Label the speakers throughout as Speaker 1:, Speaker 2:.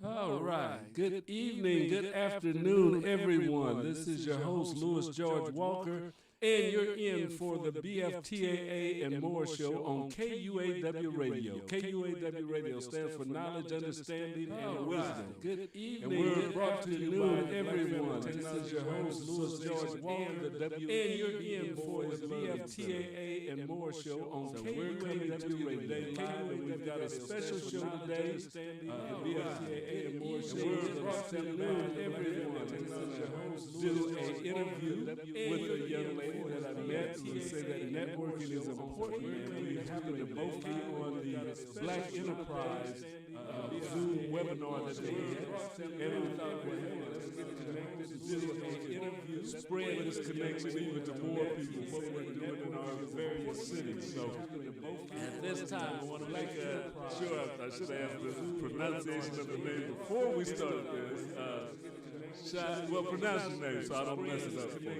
Speaker 1: All right. Good evening, good afternoon, everyone. This is your host, Louis George Walker, and you're in for the BFTAA and More show on KUAW Radio. KUAW Radio stands for Knowledge, Understanding, and Wisdom. Good evening, and we're brought to you by everyone. This is your host, Louis George Walker, and you're in for the BFTAA and More show on KUAW Radio. We've got a special show today, the BFTAA and More show. We're brought to you by everyone. This is your host, do an interview with a young lady that I met. We say that networking is important, and we happen to both be on the Black Enterprise Zoom webinar that they had. And we thought, well, hey, let's get connected to do an interview, spread this connection even to more people, what we're doing in our various cities. So at this time, I want to make sure I should have asked the pronunciation of the name before we started this. Well, pronounce your name so I don't mess it up for you.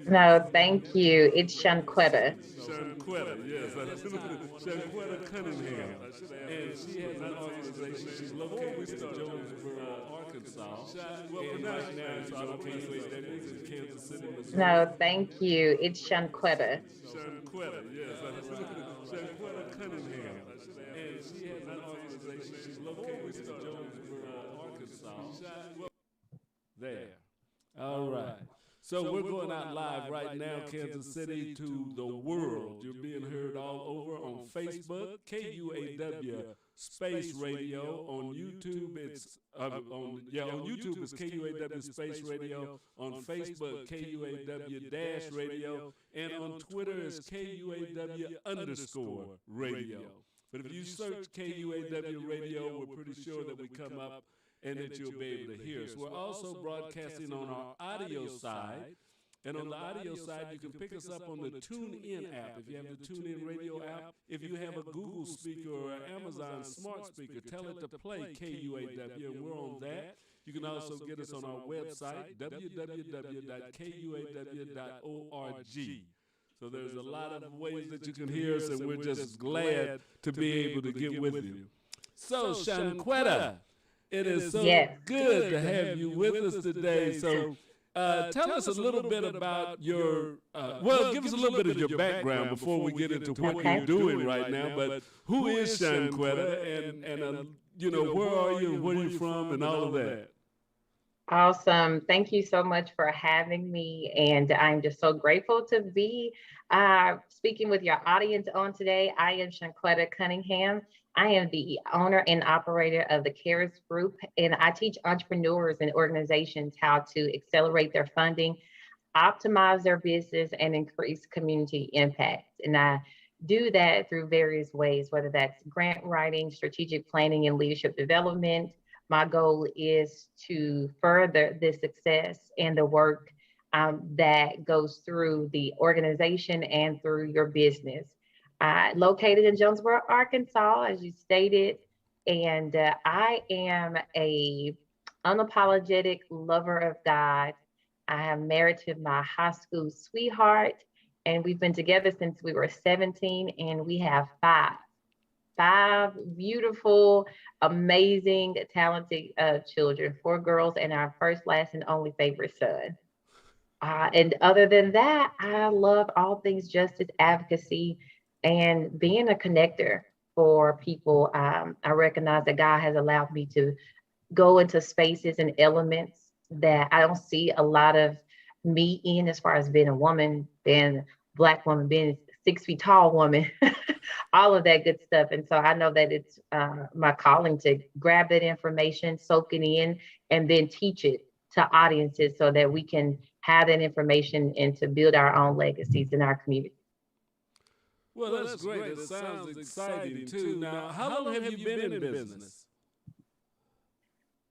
Speaker 2: No, thank you. It's Shanquetta.
Speaker 1: Shanquetta, yes. Shanquetta Cunningham. And she has an organization. She's located in Jonesboro, Arkansas. Well, pronounce your name so I don't translate that means in Kansas City, Missouri.
Speaker 2: No, thank you. It's Shanquetta.
Speaker 1: Shanquetta, yes. Shanquetta Cunningham. And she has an organization. She's located in Jonesboro, Arkansas. There. All right. So we're going out live right now, Kansas City, to the world. You're being heard all over on Facebook, KUAW Space Radio. On YouTube, it's on YouTube it's KUAW Space Radio. On Facebook, KUAW Radio, and on Twitter it's KUAW _radio. But if you search KUAW Radio, we're pretty sure that we come up and that you'll be able to hear us. We're also broadcasting on our audio side. And on the audio side, you can pick us up on the TuneIn app. If you have the TuneIn radio app, if you have a Google speaker or an Amazon smart speaker, tell it to play KUAW, and we're on that. You can also get us on our website, www.kuaw.org. So there's a lot of ways that you can hear us, and we're just glad to be able to get with you. So, Shanquetta, it is so good to have you with us today. So tell us a little bit about your, give us a little bit of your background before we get into what you're doing right now. But who is Shanquetta, and where are you, and where are you from, and all of that?
Speaker 2: Awesome. Thank you so much for having me. And I'm just so grateful to be speaking with your audience on today. I am Shanquetta Cunningham. I am the owner and operator of the CARES Group, and I teach entrepreneurs and organizations how to accelerate their funding, optimize their business, and increase community impact. And I do that through various ways, whether that's grant writing, strategic planning, and leadership development. My goal is to further the success and the work that goes through the organization and through your business. Located in Jonesboro, Arkansas, as you stated, and I am a unapologetic lover of God. I am married to my high school sweetheart, and we've been together since we were 17, and we have five beautiful, amazing, talented children, 4 girls, and our first, last, and only favorite son. And other than that, I love all things justice, advocacy, and being a connector for people. I recognize that God has allowed me to go into spaces and elements that I don't see a lot of me in, as far as being a woman, being a Black woman, being a 6 feet tall woman, all of that good stuff. And so I know that it's my calling to grab that information, soak it in, and then teach it to audiences so that we can have that information and to build our own legacies in our community.
Speaker 1: Well, that's great. It sounds exciting too. Now, how long have you been in business?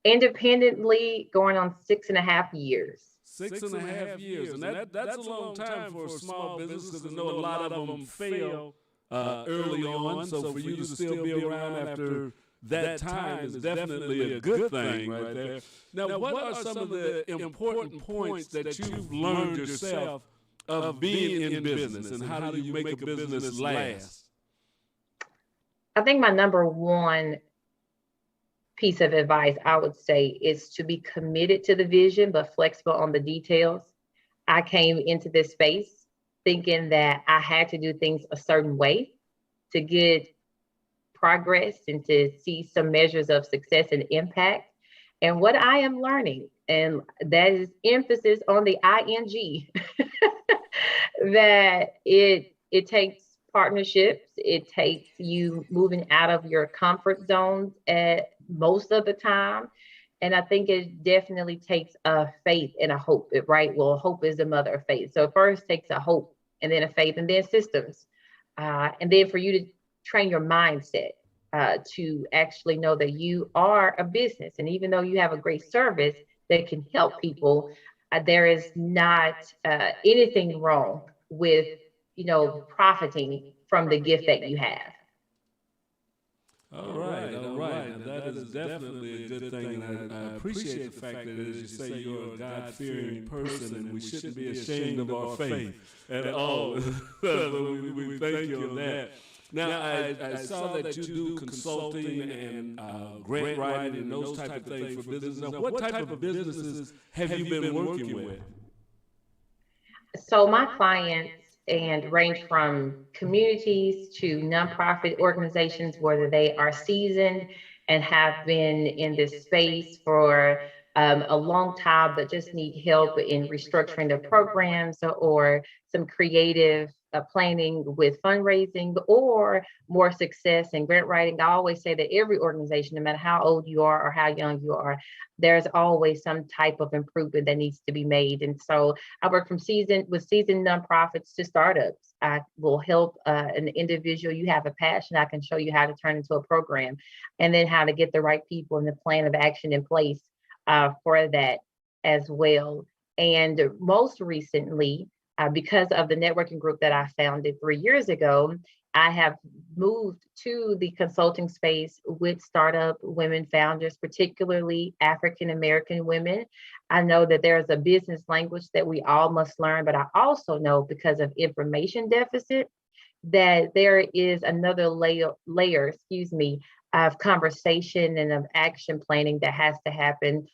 Speaker 2: Independently, going on 6.5 years.
Speaker 1: 6.5 years, and that's a long time for a small business, because I know a lot of them fail early on. So for you to still be around after that time is definitely a good thing right there. Now, what are some of the important points that you've learned yourself of being in business, and how do you make a business last?
Speaker 2: I think my number one piece of advice I would say is to be committed to the vision, but flexible on the details. I came into this space thinking that I had to do things a certain way to get progress and to see some measures of success and impact. And what I am learning, and that is emphasis on the ing, that it takes partnerships, it takes you moving out of your comfort zones at most of the time. And I think it definitely takes a faith and a hope, right? Well, hope is the mother of faith. So it first takes a hope and then a faith and then systems. And then for you to train your mindset to actually know that you are a business. And even though you have a great service that can help people, there is not anything wrong with, profiting from the gift that you have.
Speaker 1: All right, all right. Now that is definitely a good thing, and I appreciate the fact that, as you say, you're a God-fearing person, and we shouldn't be ashamed of our faith at all. So we thank you on that. Now, I saw that you do consulting and grant writing and those type of things for business. Now, what type of businesses have you been working with?
Speaker 2: So my clients and range from communities to nonprofit organizations, whether they are seasoned and have been in this space for a long time, but just need help in restructuring their programs or some creative planning with fundraising or more success in grant writing. I always say that every organization, no matter how old you are or how young you are, there's always some type of improvement that needs to be made. And so I work from seasoned nonprofits to startups. I will help an individual. You have a passion, I can show you how to turn into a program, and then how to get the right people and the plan of action in place for that as well. And most recently, because of the networking group that I founded 3 years ago, I have moved to the consulting space with startup women founders, particularly African American women. I know that there's a business language that we all must learn, but I also know, because of information deficit, that there is another layer, of conversation and of action planning that has to happen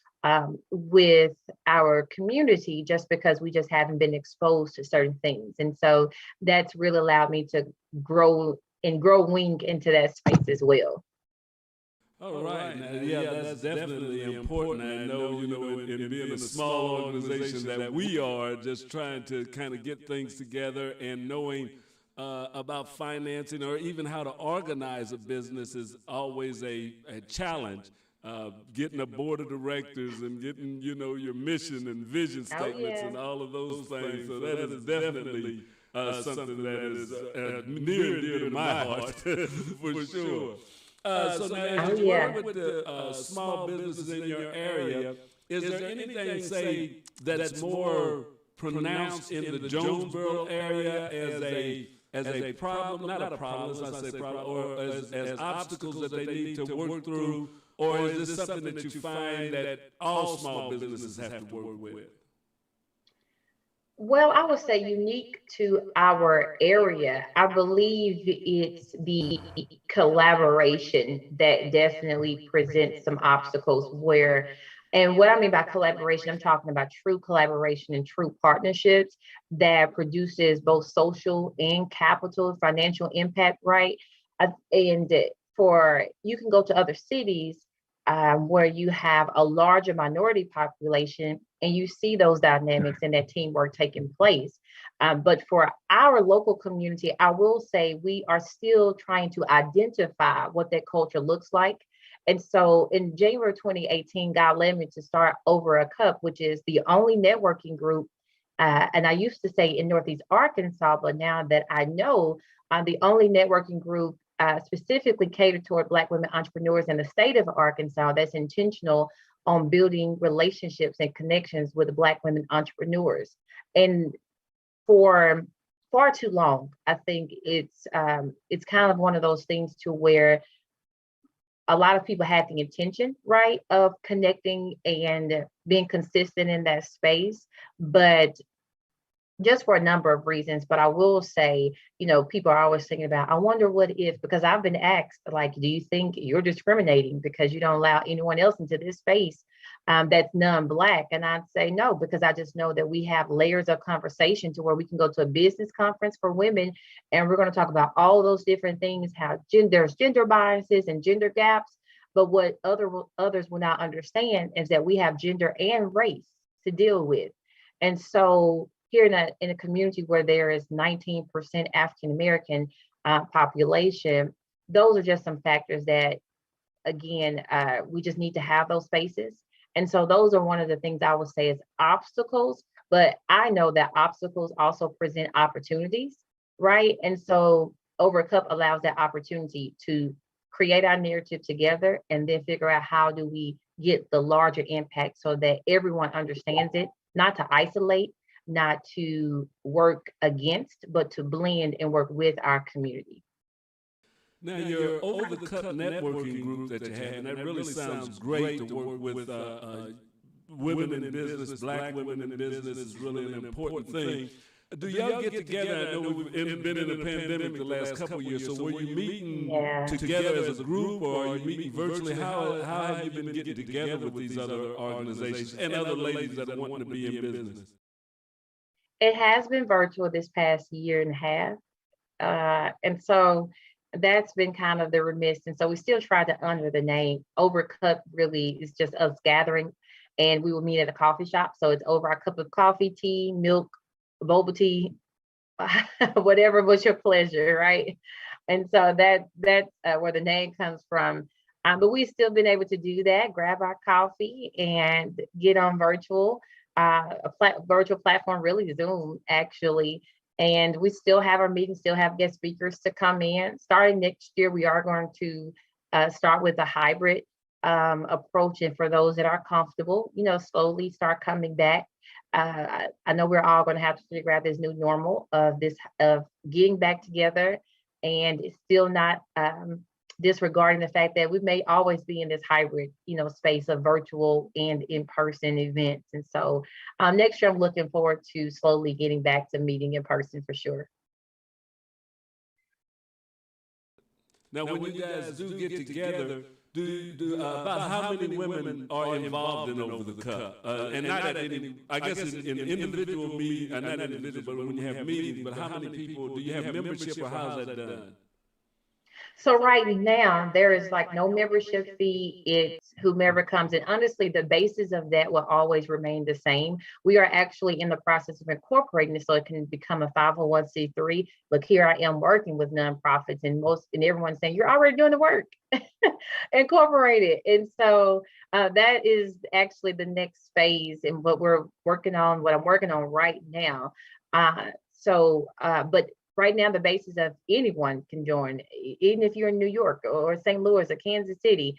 Speaker 2: with our community, just because we just haven't been exposed to certain things. And so that's really allowed me to grow wing into that space as well.
Speaker 1: All right. Now, yeah, that's definitely important. I know, in being a small organization that we are, just trying to kind of get things together and knowing about financing or even how to organize a business is always a challenge. Getting a board of directors and getting, your mission and vision statements and all of those things. So that is definitely something that is near and dear to my heart, for sure. So now, as you work with the small businesses in your area, is there anything, say, that's more pronounced in the Jonesboro area as a problem, not a problem, let's not say problem, or as obstacles that they need to work through, or is this something that you find that all small businesses have to work with?
Speaker 2: Well, I would say unique to our area, I believe it's the collaboration that definitely presents some obstacles where, and what I mean by collaboration, I'm talking about true collaboration and true partnerships that produces both social and capital financial impact, right? And for you can go to other cities where you have a larger minority population and you see those dynamics and that teamwork taking place. But for our local community, I will say we are still trying to identify what that culture looks like. And so in January 2018, God led me to start Over a Cup, which is the only networking group. And I used to say in Northeast Arkansas, but now that I know, I'm the only networking group specifically catered toward Black women entrepreneurs in the state of Arkansas that's intentional on building relationships and connections with Black women entrepreneurs. And for far too long, I think it's kind of one of those things to where a lot of people had the intention, right, of connecting and being consistent in that space, but just for a number of reasons. But I will say, people are always thinking about, I wonder what if, because I've been asked, like, do you think you're discriminating because you don't allow anyone else into this space that's non-Black? And I'd say no, because I just know that we have layers of conversation to where we can go to a business conference for women and we're going to talk about all those different things, how there's gender biases and gender gaps. But what others will not understand is that we have gender and race to deal with. And so here in a community where there is 19% African American population, those are just some factors that, again, we just need to have those spaces. And so those are one of the things I would say is obstacles. But I know that obstacles also present opportunities, right? And so Over a Cup allows that opportunity to create our narrative together and then figure out how do we get the larger impact so that everyone understands it, not to isolate, not to work against, but to blend and work with our community.
Speaker 1: Now, your over the cup networking group that you have, and that really sounds great to work with women in business, Black women in business is really an important thing. Do y'all get together? I know we've been in a pandemic the last couple of years, so were you meeting together as a group or are you meeting virtually? How have you been getting together with these other organizations and other ladies that are wanting to be in business?
Speaker 2: It has been virtual this past year and a half. And so that's been kind of the remiss. And so we still try to honor the name. Over Cup really is just us gathering and we will meet at a coffee shop. So it's over a cup of coffee, tea, milk, boba tea, whatever was your pleasure, right? And so that's where the name comes from. But we've still been able to do that, grab our coffee and get on virtual, virtual platform, really Zoom actually. And we still have our meetings, still have guest speakers to come in. Starting next year, we are going to start with a hybrid approach. And for those that are comfortable, slowly start coming back. I know we're all going to have to figure out this new normal of getting back together, and it's still not disregarding the fact that we may always be in this hybrid, space of virtual and in-person events. And so next year, I'm looking forward to slowly getting back to meeting in person for sure.
Speaker 1: Now, when you guys do get together, about how many women are involved in Over the Cup? And not at any, I guess in individual meetings, not individual, but when you have meetings, but how many people, do you have membership or how's that done?
Speaker 2: So right now there is like no membership fee. It's whomever comes in. Honestly, the basis of that will always remain the same. We are actually in the process of incorporating it so it can become a 501c3. Look, here I am working with nonprofits and everyone's saying you're already doing the work. Incorporate it. And so that is actually the next phase and what I'm working on right now. But right now, the basis of anyone can join, even if you're in New York or St. Louis or Kansas City,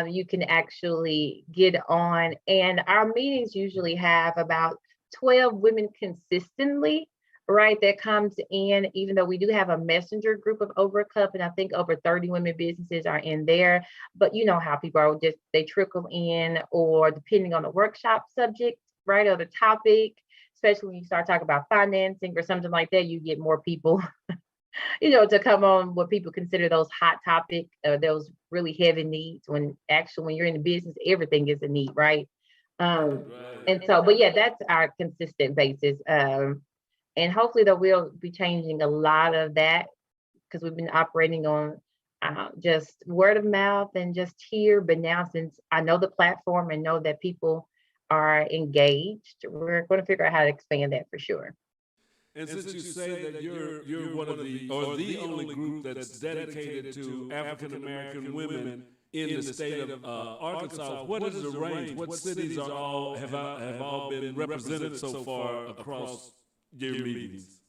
Speaker 2: you can actually get on. And our meetings usually have about 12 women consistently, right, that comes in, even though we do have a messenger group of Over a Cup, and I think over 30 women businesses are in there. But you know how people are they trickle in, or depending on the workshop subject, right, or the topic, especially when you start talking about financing or something like that, you get more people, to come on what people consider those hot topic, those really heavy needs. When actually, when you're in the business, everything is a need, right? And so, but yeah, that's our consistent basis. And hopefully that we'll be changing a lot of that because we've been operating on just word of mouth and just here. But now, since I know the platform and know that people are engaged, we're going to figure out how to expand that for sure.
Speaker 1: And since you say that you're one of the or the only group that's dedicated to African American women in the state of Arkansas, what is the range? What cities have all been represented so far across your meetings?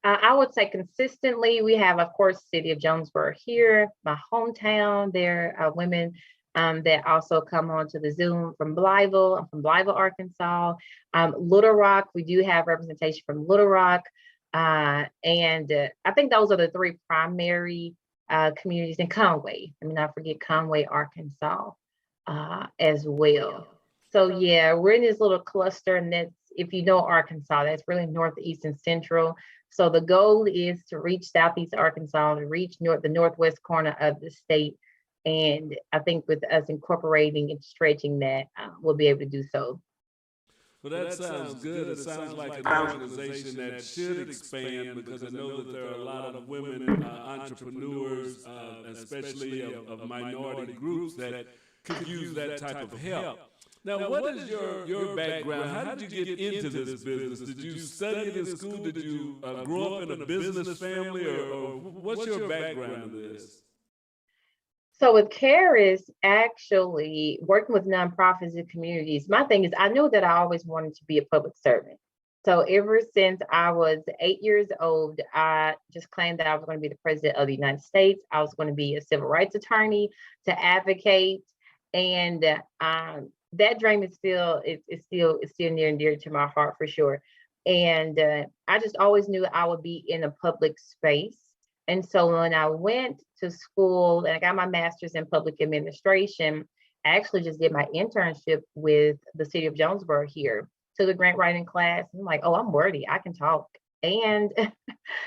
Speaker 2: I would say consistently, we have, of course, City of Jonesboro here, my hometown. There are women that also come on to the Zoom from Blytheville. I'm from Blytheville, Arkansas. Little Rock, we do have representation from Little Rock. And I think those are the three primary communities in Conway. I mean, I forget Conway, Arkansas as well. So yeah, we're in this little cluster, and if you know Arkansas, that's really northeast and central. So the goal is to reach southeast Arkansas, to reach the northwest corner of the state. And I think with us incorporating and stretching that, we'll be able to do so.
Speaker 1: Well, that sounds good. It sounds like an organization that should expand, because I know that there are a lot of women entrepreneurs, especially of minority groups, that could use that type of help. Now, what is your background? How did you get into this business? Did you study it in school? Did you grow up in a business family, or what's your background in this?
Speaker 2: So with CARES, actually working with nonprofits and communities, my thing is I knew that I always wanted to be a public servant. So ever since I was 8 years old, I just claimed that I was going to be the president of the United States. I was going to be a civil rights attorney to advocate, and that dream is still near and dear to my heart for sure. And I just always knew I would be in a public space. And so when I went to school and I got my master's in public administration, I actually just did my internship with the city of Jonesboro here, to the grant writing class. I'm like, oh, I'm worthy, I can talk. And,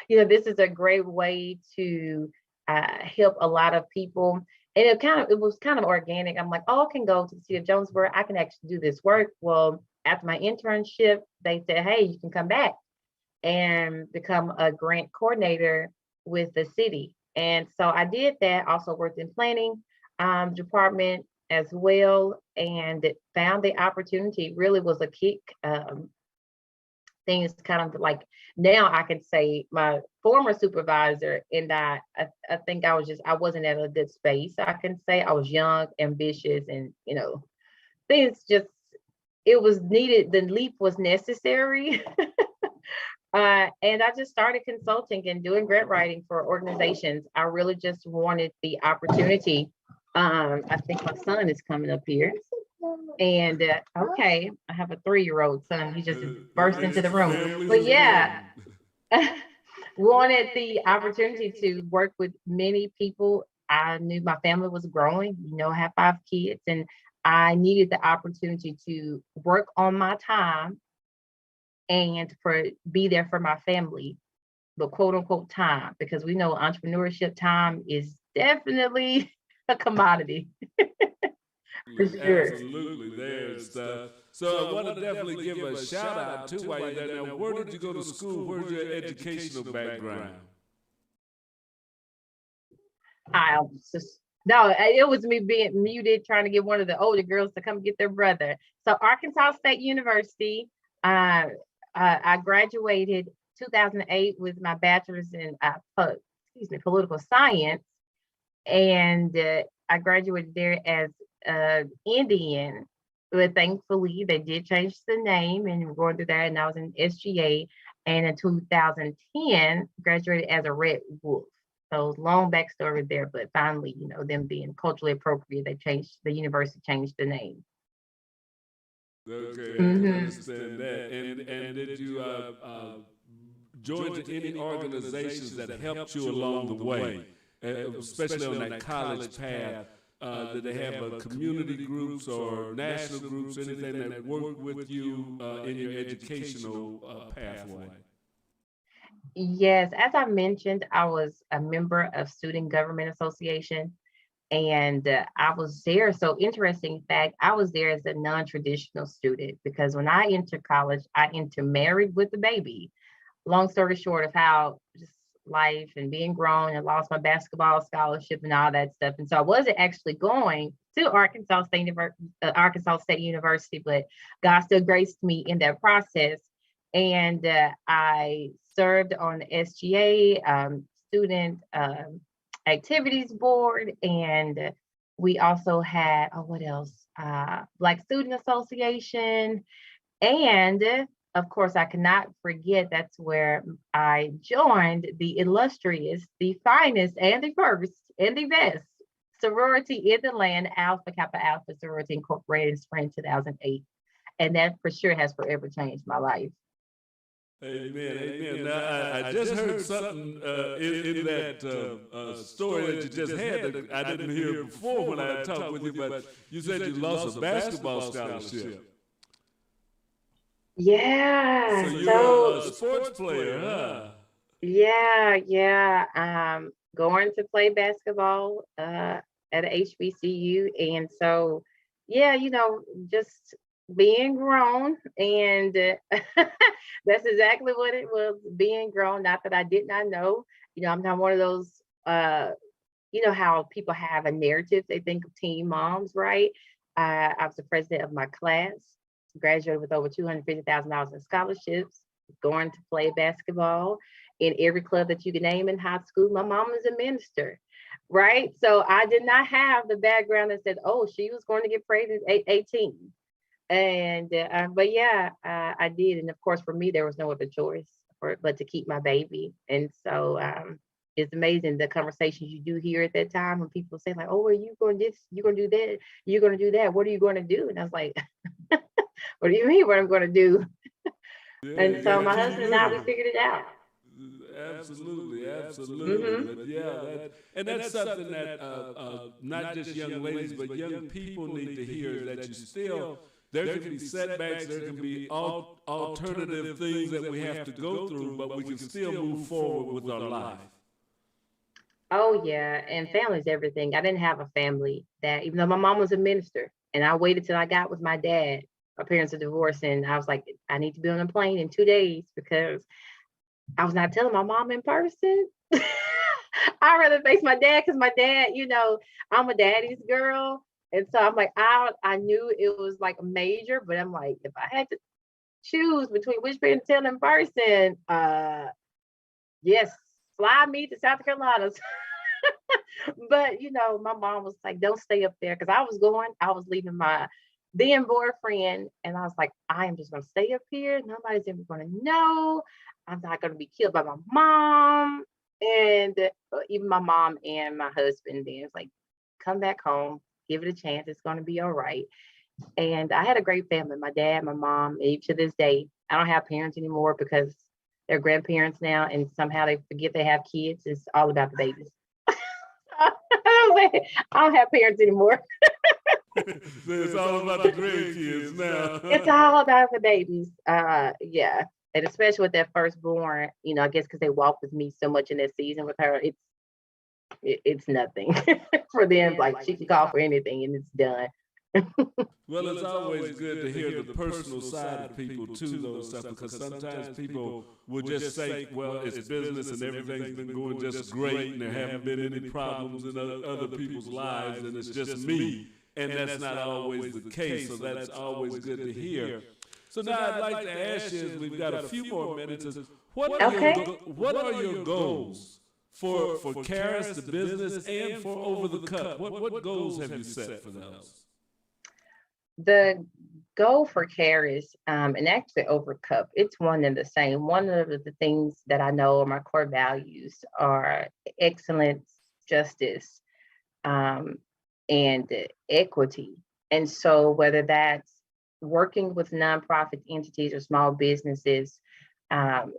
Speaker 2: this is a great way to help a lot of people. And it was kind of organic. I'm like, oh, I can go to the city of Jonesboro, I can actually do this work. Well, after my internship, they said, hey, you can come back and become a grant coordinator with the city. And so I did that, also worked in planning department as well, and found the opportunity. Really was a kick. Things kind of like, now I can say my former supervisor and I think I wasn't at a good space. I can say I was young, ambitious, and things just, it was needed. The leap was necessary. And I just started consulting and doing grant writing for organizations. I really just wanted the opportunity. I think my son is coming up here. And okay, I have a 3-year-old son. He just burst into the room. But yeah, wanted the opportunity to work with many people. I knew my family was growing. I have 5 kids, and I needed the opportunity to work on my time and be there for my family, the quote unquote time, because we know entrepreneurship time is definitely a commodity. For sure.
Speaker 1: Absolutely, there's stuff. So I want to definitely give a shout out too while you're there. Now, where did you go to school? Where's your educational background?
Speaker 2: No, it was me being muted, trying to get one of the older girls to come get their brother. So Arkansas State University. I graduated 2008 with my bachelor's in political science, and I graduated there as Indian. But thankfully, they did change the name, and we're going through that. And I was in SGA, and in 2010, graduated as a Red Wolf. So long backstory there, but finally, them being culturally appropriate, the university changed the name.
Speaker 1: Okay, I can understand that. And did you join any organizations that helped you along the way, especially on that college path? Did they have community groups or national groups, anything that worked with you in your educational pathway?
Speaker 2: Yes, as I mentioned, I was a member of Student Government Association. And I was there. So interesting fact, I was there as a non-traditional student, because when I entered college, I intermarried with the baby. Long story short of how just life and being grown, and lost my basketball scholarship and all that stuff. And so I wasn't actually going to Arkansas State University, but God still graced me in that process. And I served on the SGA student activities board, and we also had what else, Black Student Association, and of course I cannot forget, that's where I joined the illustrious, the finest, and the first, and the best sorority in the land, Alpha Kappa Alpha Sorority Incorporated, in spring 2008, and that for sure has forever changed my life.
Speaker 1: Amen, amen. Now, I just heard something in that story that you just had that I didn't hear before when I talked with you, but you said you lost a basketball scholarship.
Speaker 2: Yeah.
Speaker 1: So you're
Speaker 2: So
Speaker 1: a sports player, huh?
Speaker 2: yeah. Going to play basketball at a HBCU. And so yeah, just being grown and that's exactly what it was, being grown. Not that I did not know. I'm not one of those uh how people have a narrative, they think of teen moms, right? I was the president of my class, graduated with over $250,000 in scholarships, going to play basketball in every club that you can name in high school. My mom was a minister, right? So I did not have the background that said, oh, she was going to get pregnant at 18. And but yeah, I did. And of course, for me, there was no other choice but to keep my baby. And so it's amazing the conversations you do hear at that time when people say like, "Oh, are you going this? You're going to do that? You're going to do that? What are you going to do?" And I was like, "What do you mean? What I'm going to do?"
Speaker 1: Yeah,
Speaker 2: And
Speaker 1: you
Speaker 2: so
Speaker 1: got to
Speaker 2: my
Speaker 1: keep
Speaker 2: husband and I, we
Speaker 1: moving.
Speaker 2: figured it out.
Speaker 1: Absolutely, absolutely.
Speaker 2: Hmm.
Speaker 1: But yeah, and that's something that not just young ladies, but young people need to hear is that you still, there can be setbacks, there can be alternative things that we have to go through, but we can still move forward with our life.
Speaker 2: Oh yeah, and family's everything. I didn't have a family that, even though my mom was a minister, and I waited till I got with my dad. My parents are divorced, and I was like, I need to be on a plane in 2 days because I was not telling my mom in person. I'd rather face my dad because my dad, I'm a daddy's girl. And so I'm like, I knew it was like major, but I'm like, if I had to choose between which parent to tell in person, yes, fly me to South Carolina. But my mom was like, don't stay up there because I was leaving my then boyfriend, and I was like, I am just gonna stay up here. Nobody's ever gonna know. I'm not gonna be killed by my mom. And even my mom and my husband then was like, come back home, give it a chance. It's gonna be all right. And I had a great family. My dad, my mom, and even to this day, I don't have parents anymore because they're grandparents now, and somehow they forget they have kids. It's all about the babies. I don't have parents anymore.
Speaker 1: So it's all about the grandkids
Speaker 2: It's
Speaker 1: now.
Speaker 2: all about the babies. Yeah. And especially with that firstborn, I guess because they walk with me so much in that season with her, it's nothing for them. Like she can call for anything and it's done.
Speaker 1: Well, it's always good to hear the personal side of people too, though, stuff, because sometimes people will just say, "Well, it's business and everything's been going just great, and there haven't been any problems in other people's lives, and it's just me." And that's not always the case. So that's always good to hear. So now I'd like to ask you, as we've got a few more minutes, is
Speaker 2: Okay.
Speaker 1: what are your goals for Karis, the business, and for Over the Cup? What goals have you set for those?
Speaker 2: The goal for care is, and actually over cup, it's one and the same. One of the things that I know are my core values are excellence, justice, um, and equity. And so, whether that's working with nonprofit entities or small businesses, um,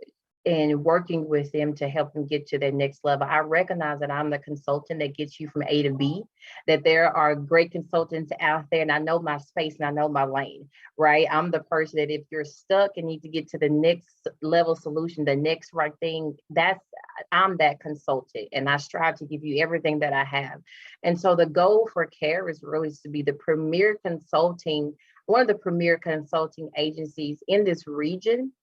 Speaker 2: and working with them to help them get to their next level, I recognize that I'm the consultant that gets you from A to B, that there are great consultants out there, and I know my space and I know my lane, right? I'm the person that if you're stuck and need to get to the next level solution, the next right thing, I'm that consultant, and I strive to give you everything that I have. And so the goal for CARE is really to be the premier consulting, one of the premier consulting agencies in this region,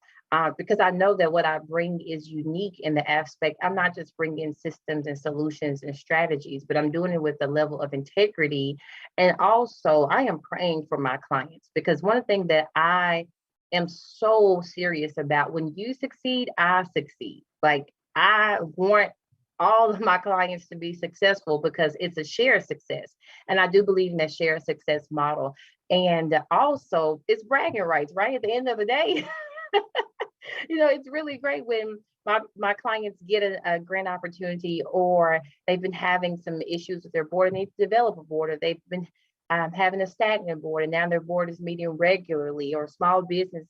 Speaker 2: because I know that what I bring is unique in the aspect. I'm not just bringing systems and solutions and strategies, but I'm doing it with a level of integrity. And also, I am praying for my clients because one thing that I am so serious about, when you succeed, I succeed. Like, I want all of my clients to be successful because it's a shared success. And I do believe in that shared success model. And also, it's bragging rights, right? At the end of the day, it's really great when my clients get a grant opportunity, or they've been having some issues with their board and they develop a board, or they've been having a stagnant board and now their board is meeting regularly, or small business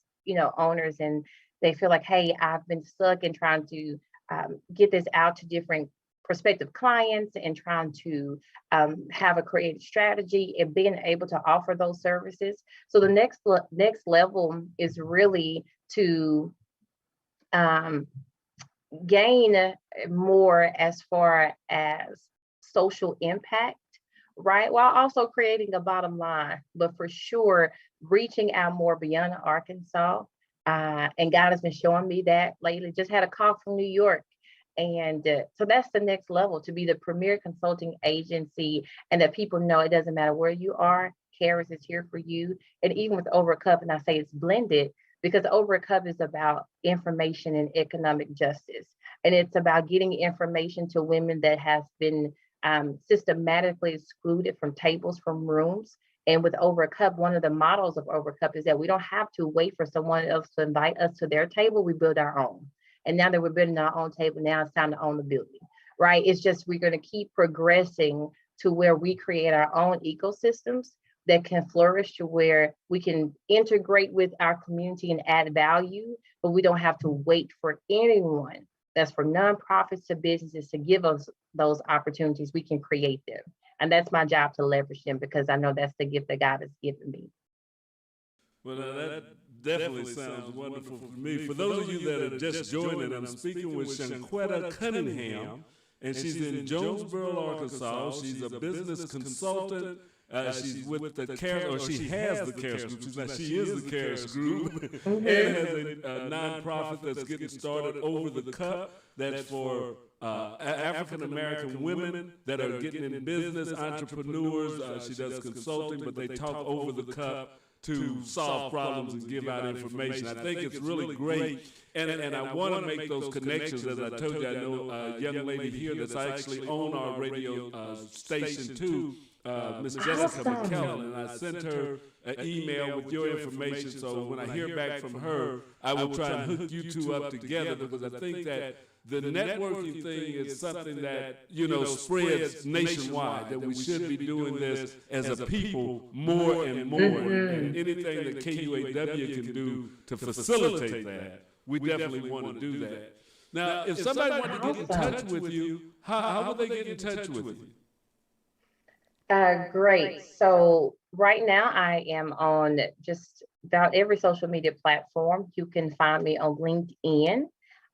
Speaker 2: owners, and they feel like, hey, I've been stuck in trying to get this out to different prospective clients and trying to have a creative strategy and being able to offer those services. So the next level is really to um, gain more as far as social impact, right? While also creating a bottom line, but for sure, reaching out more beyond Arkansas. And God has been showing me that lately. Just had a call from New York. And so that's the next level, to be the premier consulting agency, and that people know it doesn't matter where you are, Caris is here for you. And even with Over a Cup, and I say it's blended because Over a Cup is about information and economic justice. And it's about getting information to women that have been systematically excluded from tables, from rooms. And with Over a Cup, one of the models of Over a Cup is that we don't have to wait for someone else to invite us to their table. We build our own. And now that we're building our own table, now it's time to own the building, right? It's just, we're going to keep progressing to where we create our own ecosystems that can flourish, to where we can integrate with our community and add value, but we don't have to wait for anyone. That's for nonprofits to businesses to give us those opportunities. We can create them. And that's my job, to leverage them, because I know that's the gift that God has given me.
Speaker 1: Well, that definitely sounds wonderful for me. For those of you that are just joining, I'm speaking with Shanquetta Cunningham, and she's in Jonesboro, Arkansas. She's a business consultant. She's with the CARES, or she has the CARES group. She is the CARES group, and has a nonprofit that's getting started, Over the Cup, that's for African American women that are getting in business, entrepreneurs. She does consulting, but they talk over the cup to solve problems and give out information. I think it's really great, and I want to make those connections. As I told you, I know a young lady here that's actually on our radio station too, Miss Jessica McKellen, and I sent her an email with your information. So when I hear back from her, I will try and hook you two up together, because I think that the networking thing is something that, you know, spreads nationwide, that we should be doing this as a people more and more. And anything that KUAW can do to facilitate that, we definitely want to do that. Now, if somebody wanted to get in touch with you, how would they get in touch with you?
Speaker 2: Great. So right now I am on just about every social media platform. You can find me on LinkedIn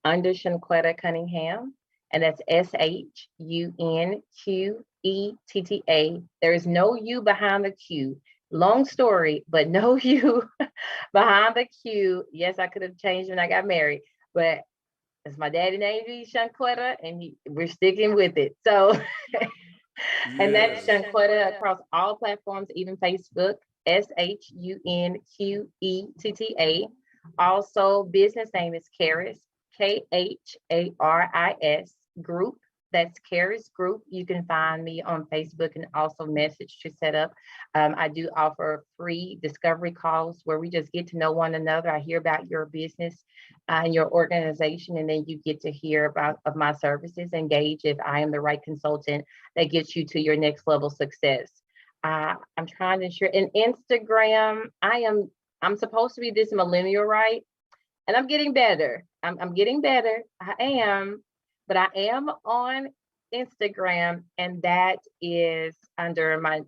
Speaker 2: under Shanquetta Cunningham, and that's SHUNQETTA. There is no U behind the Q. Long story, but no U behind the Q. Yes, I could have changed when I got married, but as my daddy named me Shanquetta, and we're sticking with it. So, and that's Shanquetta across all platforms, even Facebook, SHUNQETTA. Also, business name is Caris, KHARIS Group. That's Caris Group. You can find me on Facebook and also message to set up. I do offer free discovery calls where we just get to know one another. I hear about your business and your organization, and then you get to hear about of my services, engage if I am the right consultant that gets you to your next level success. I'm trying to share in Instagram. I'm supposed to be this millennial, right? And I'm getting better. I'm getting better. I am, but I am on Instagram, and that is under my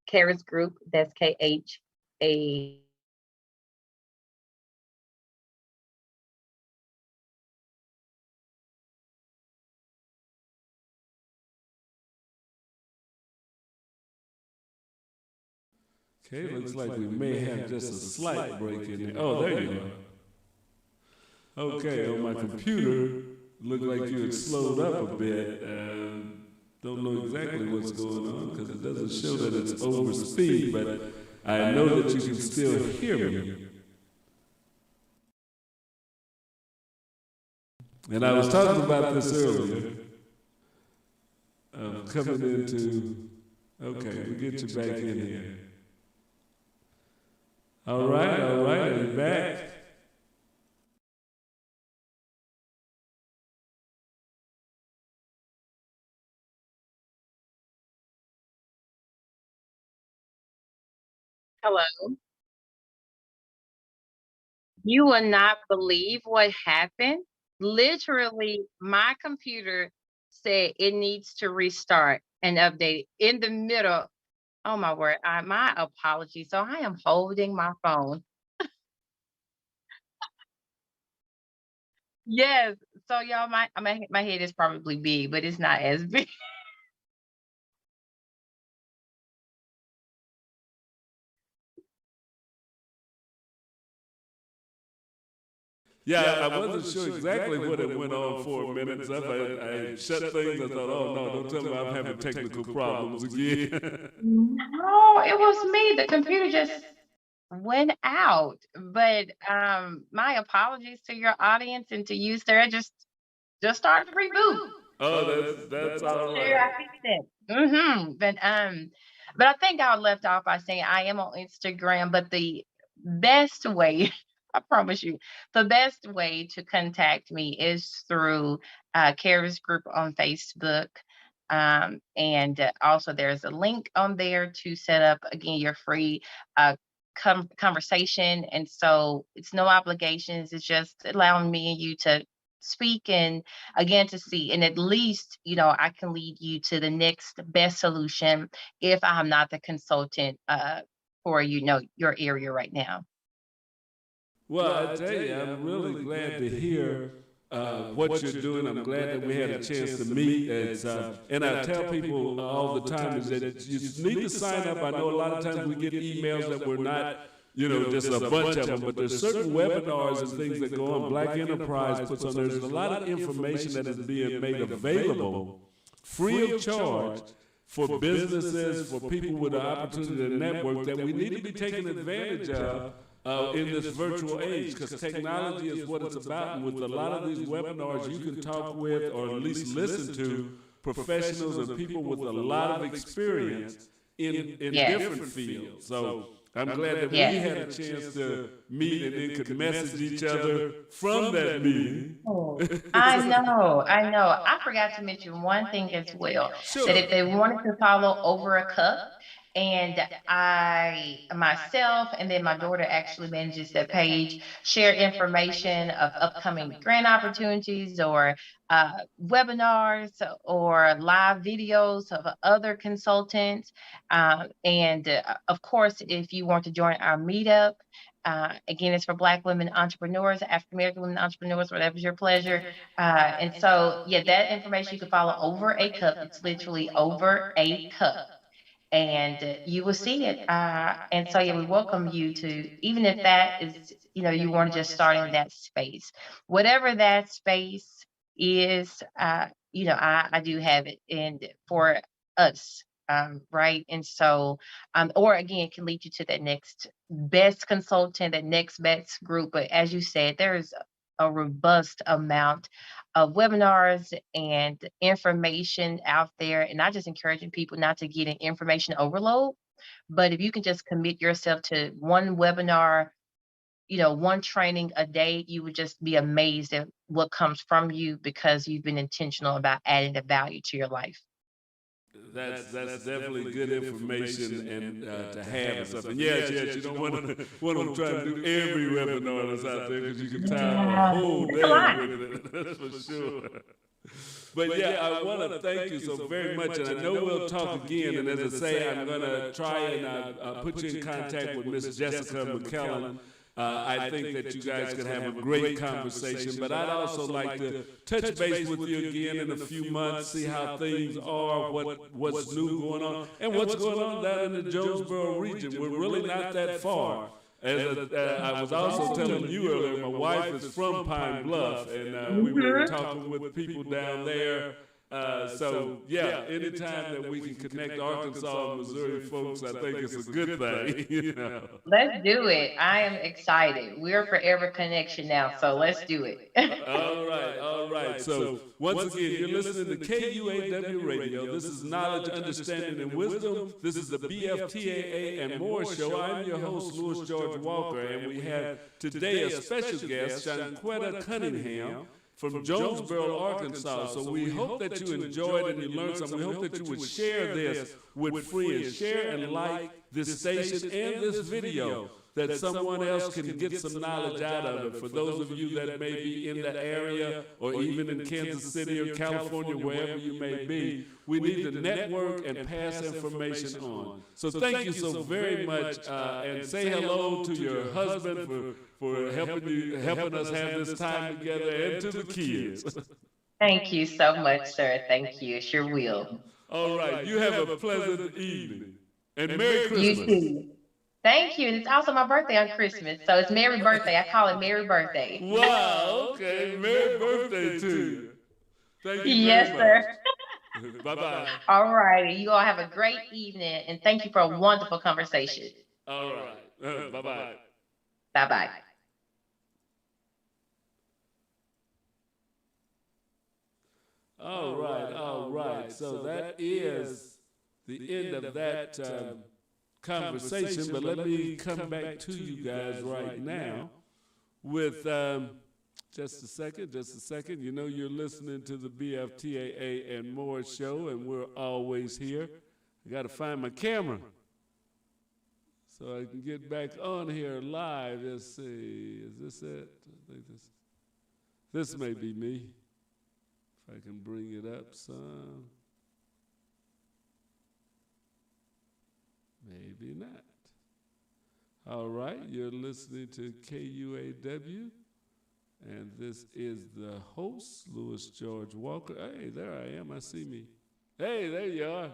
Speaker 2: Caris Group. That's KHA.
Speaker 1: Okay, looks like we may have just a slight break in there. Oh, there you are. Okay, on my computer, looked like you had slowed up a bit. Don't know exactly what's going on because it doesn't show that it's over speed, but I know that you can still hear me. And I was talking about this earlier, coming into, okay, we get you back in here. All right, I'm back.
Speaker 2: Hello. You will not believe what happened. Literally, my computer said it needs to restart and update in the middle. Oh my word. My apologies. So I am holding my phone. Yes. So y'all, my head is probably big, but it's not as big.
Speaker 1: Yeah, I wasn't sure exactly what it went on for a minute. So I shut things. I thought, oh no, don't tell me I'm having technical problems again.
Speaker 2: No, it was me. The computer just went out. But my apologies to your audience and to you, sir. Just started to reboot.
Speaker 1: Oh, that's all
Speaker 2: Sure, I
Speaker 1: right.
Speaker 2: fixed it. But I think I left off by saying I am on Instagram, but the best way, I promise you, the best way to contact me is through Kara's group on Facebook. And also there's a link on there to set up again your free uh conversation. And so it's no obligations. It's just allowing me and you to speak and again to see, and at least I can lead you to the next best solution if I'm not the consultant for your area right now.
Speaker 1: Well, I tell you, I'm really glad to hear what you're doing. I'm glad that we had a chance to meet. And I tell people all the time is that you need to sign up. I know a lot of times we get emails that we're not, just a bunch of them, but there's certain webinars and things that go on. Black Enterprise puts on there's a lot of information that is being made available free of charge for businesses, for people with the opportunity to network that we need to be taking advantage of in this virtual age, because technology is what it's about. And with a lot of these webinars, you can talk with or at least listen to professionals and people with a lot of experience in different fields. So I'm glad that we had a chance to meet and then could message each other from that meeting.
Speaker 2: Oh, I know, I know. I forgot to mention one thing as well, that if they wanted to follow Over a Cup, and I myself and then my daughter actually manages that page, share information of upcoming grant opportunities or webinars or live videos of other consultants. And of course, if you want to join our meetup, again, it's for Black women entrepreneurs, African American women entrepreneurs, whatever's your pleasure. And so, yeah, that information you can follow Over a Cup. It's literally Over a Cup. And you will see it. And so, yeah, we welcome you to, even if that is, you want to just start in that space, whatever that space is, I do have it. And for us, right? And so, or again, can lead you to that next best consultant, that next best group. But as you said, there is a robust amount of webinars and information out there. And I just encouraging people not to get an information overload, but if you can just commit yourself to one webinar, one training a day, you would just be amazed at what comes from you because you've been intentional about adding the value to your life.
Speaker 1: That's definitely good information and to have and stuff. And yes, you don't want to try to do every webinar that's out there because you can time a whole day with it. That's for sure. But yeah, I want to thank you so very much, and I know we'll talk again. And as I say, I'm going to try and put you in contact with Miss Jessica McKellen. I think that you guys could have a great conversation, but I'd also like to touch base with you again in a few months, see how things are, what's new going on, and what's going on down in the Jonesboro region. We're really not that far. As I was also telling you earlier, my wife is from Pine Bluff, and we were talking with people down there. So yeah, anytime that we can connect Arkansas and Missouri folks, I think it's a good thing.
Speaker 2: Let's do it. I am excited. We're forever connection now, so let's do it.
Speaker 1: All right. So once again, you're listening to KUAW Radio. This is Knowledge, Understanding, and Wisdom. This is the BFTAA and More show. I'm your host, Louis George Walker, and we have today a special guest, Shanquetta Cunningham, from Jonesboro, Arkansas. So we hope that you enjoyed and you learned something. We hope that you would share this with friends. Share and like this station and this video, that someone else can get some knowledge out of it. For those of you that may be in the area or even in Kansas City or California, wherever you may be, we need to network and pass information on. So thank you so very much, and say hello to your husband for helping us have this time together, and to the kids.
Speaker 2: Thank you so much, sir. Thank you. Sure will.
Speaker 1: All right. You have a pleasant evening. And Merry Christmas.
Speaker 2: You too. Thank you. And it's also my birthday on Christmas. So it's Merry Birthday. I call it Merry Birthday.
Speaker 1: Wow. Okay. Merry birthday to you. Thank you.
Speaker 2: Yes, sir.
Speaker 1: Bye-bye.
Speaker 2: All righty. You all have a great evening. And thank you for a wonderful conversation.
Speaker 1: All right. Bye-bye.
Speaker 2: Bye-bye.
Speaker 1: All right. So that is the end of that conversation. But let me come back to you guys right now with just a second. You know, you're listening to the BFTAA and More show, and we're always here. I got to find my camera so I can get back on here live. Let's see. Is this it? I think this may be me. If I can bring it up some. Maybe not. All right, you're listening to KUAW, and this is the host, Louis George Walker. Hey, there I am. I see me. Hey, there you are.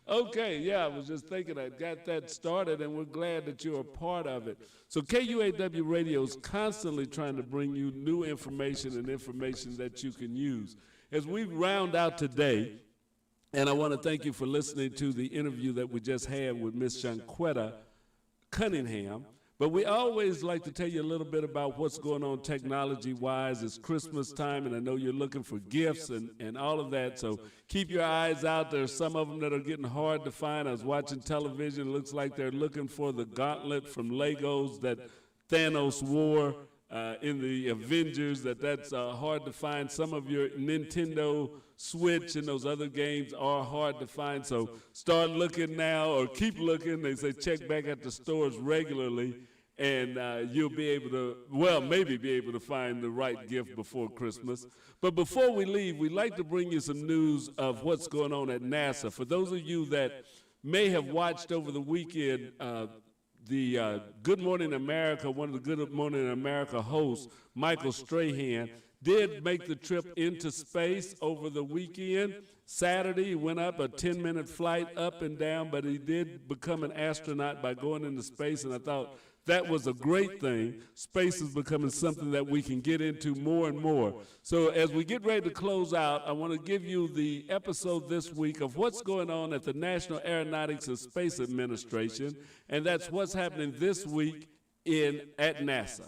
Speaker 1: Okay, yeah, I was just thinking I got that started, and we're glad that you're a part of it. So KUAW Radio is constantly trying to bring you new information and information that you can use. As we round out today, and I want to thank you for listening to the interview that we just had with Miss Shanquetta Cunningham. But we always like to tell you a little bit about what's going on technology-wise. It's Christmas time, and I know you're looking for gifts and all of that. So keep your eyes out. There's some of them that are getting hard to find. I was watching television. It looks like they're looking for the gauntlet from Legos that Thanos wore in the Avengers. That's hard to find. Some of your Nintendo Switch and those other games are hard to find. So start looking now, or keep looking. They say check back at the stores regularly, and you'll be able to, maybe be able to find the right gift before Christmas. But before we leave, we'd like to bring you some news of what's going on at NASA. For those of you that may have watched over the weekend, the Good Morning America, one of the Good Morning America hosts, Michael Strahan, did make the trip into space over the weekend. Saturday, he went up a 10-minute flight up and down, but he did become an astronaut by going into space, and I thought that was a great thing. Space is becoming something that we can get into more and more. So as we get ready to close out, I want to give you the episode this week of what's going on at the National Aeronautics and Space Administration, and that's what's happening this week at NASA.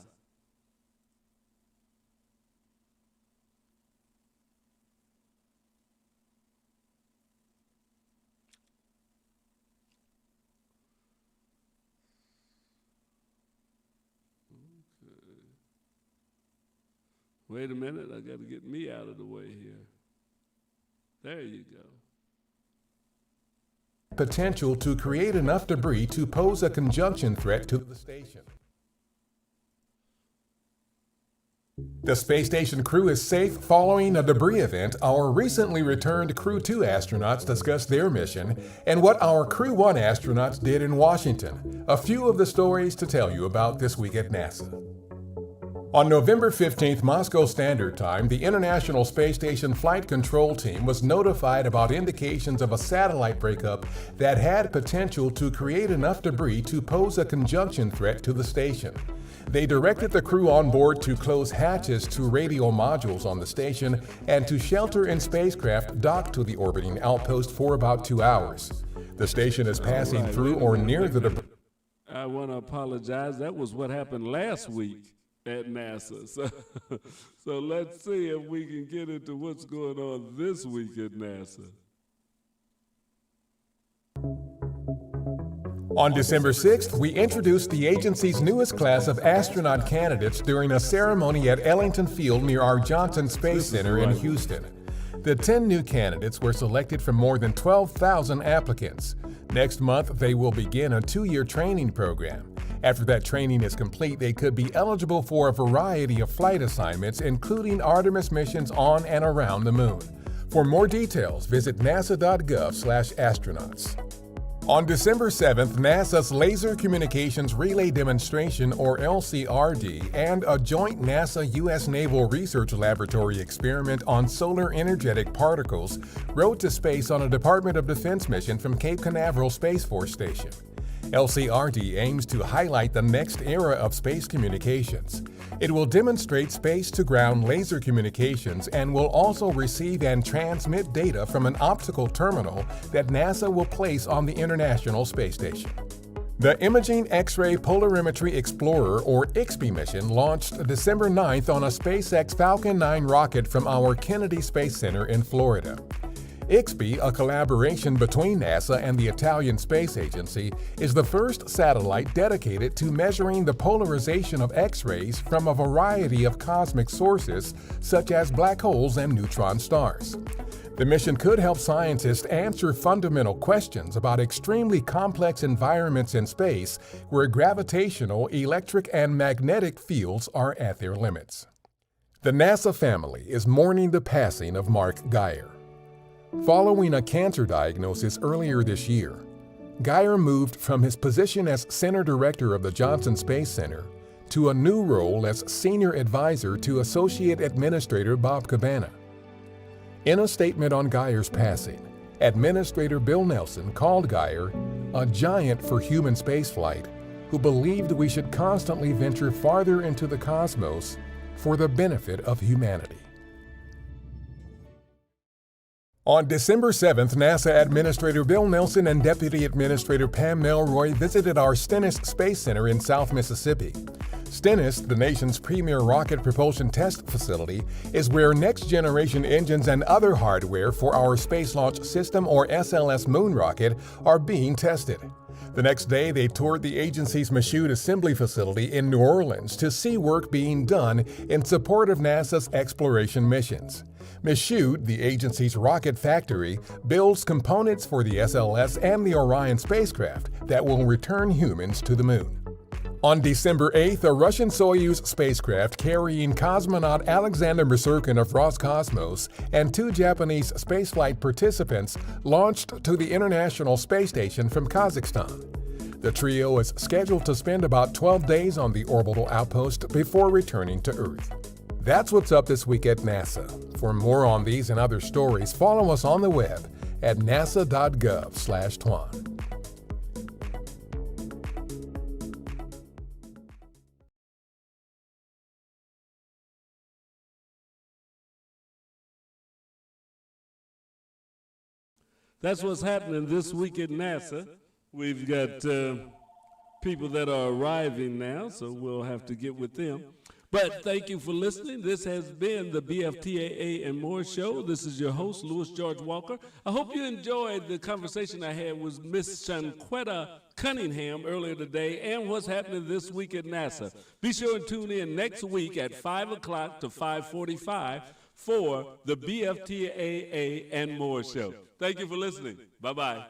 Speaker 1: Wait a minute, I got to get me out of the way here. There you go.
Speaker 3: Potential to create enough debris to pose a conjunction threat to the station. The space station crew is safe following a debris event. Our recently returned Crew 2 astronauts discussed their mission and what our Crew 1 astronauts did in Washington. A few of the stories to tell you about this week at NASA. On November 15th, Moscow Standard Time, the International Space Station Flight Control Team was notified about indications of a satellite breakup that had potential to create enough debris to pose a conjunction threat to the station. They directed the crew on board to close hatches to radio modules on the station and to shelter in spacecraft docked to the orbiting outpost for about 2 hours. The station is passing through or near the debris.
Speaker 1: I want to apologize. That was what happened last week at NASA. So let's see if we can get into what's going on this week at NASA.
Speaker 3: On December 6th, we introduced the agency's newest class of astronaut candidates during a ceremony at Ellington Field near our Johnson Space Center in Houston. The 10 new candidates were selected from more than 12,000 applicants. Next month, they will begin a 2-year training program. After that training is complete, they could be eligible for a variety of flight assignments, including Artemis missions on and around the moon. For more details, visit nasa.gov/astronauts. On December 7th, NASA's Laser Communications Relay Demonstration, or LCRD, and a joint NASA-U.S. Naval Research Laboratory experiment on solar energetic particles rode to space on a Department of Defense mission from Cape Canaveral Space Force Station. LCRD aims to highlight the next era of space communications. It will demonstrate space-to-ground laser communications and will also receive and transmit data from an optical terminal that NASA will place on the International Space Station. The Imaging X-ray Polarimetry Explorer, or IXPE mission, launched December 9th on a SpaceX Falcon 9 rocket from our Kennedy Space Center in Florida. IXPE, a collaboration between NASA and the Italian Space Agency, is the first satellite dedicated to measuring the polarization of X-rays from a variety of cosmic sources, such as black holes and neutron stars. The mission could help scientists answer fundamental questions about extremely complex environments in space where gravitational, electric, and magnetic fields are at their limits. The NASA family is mourning the passing of Mark Geyer. Following a cancer diagnosis earlier this year, Geyer moved from his position as Center Director of the Johnson Space Center to a new role as Senior Advisor to Associate Administrator Bob Cabana. In a statement on Geyer's passing, Administrator Bill Nelson called Geyer a giant for human spaceflight who believed we should constantly venture farther into the cosmos for the benefit of humanity. On December 7th, NASA Administrator Bill Nelson and Deputy Administrator Pam Melroy visited our Stennis Space Center in South Mississippi. Stennis, the nation's premier rocket propulsion test facility, is where next-generation engines and other hardware for our Space Launch System, or SLS moon rocket, are being tested. The next day, they toured the agency's Michoud Assembly Facility in New Orleans to see work being done in support of NASA's exploration missions. Michoud, the agency's rocket factory, builds components for the SLS and the Orion spacecraft that will return humans to the moon. On December 8th, a Russian Soyuz spacecraft carrying cosmonaut Alexander Misurkin of Roscosmos and 2 Japanese spaceflight participants launched to the International Space Station from Kazakhstan. The trio is scheduled to spend about 12 days on the orbital outpost before returning to Earth. That's what's up this week at NASA. For more on these and other stories, follow us on the web at nasa.gov/twan.
Speaker 1: That's what's happening this week at NASA. We've got people that are arriving now, so we'll have to get with them. But thank you for listening. This has been the BFTAA and More Show. This is your host, Louis George Walker. I hope you enjoyed the conversation I had with Miss Shanquetta Cunningham earlier today and what's happening this week at NASA. Be sure and tune in next week at 5 o'clock to 5:45 for the BFTAA and More Show. Thank you for listening. Bye-bye.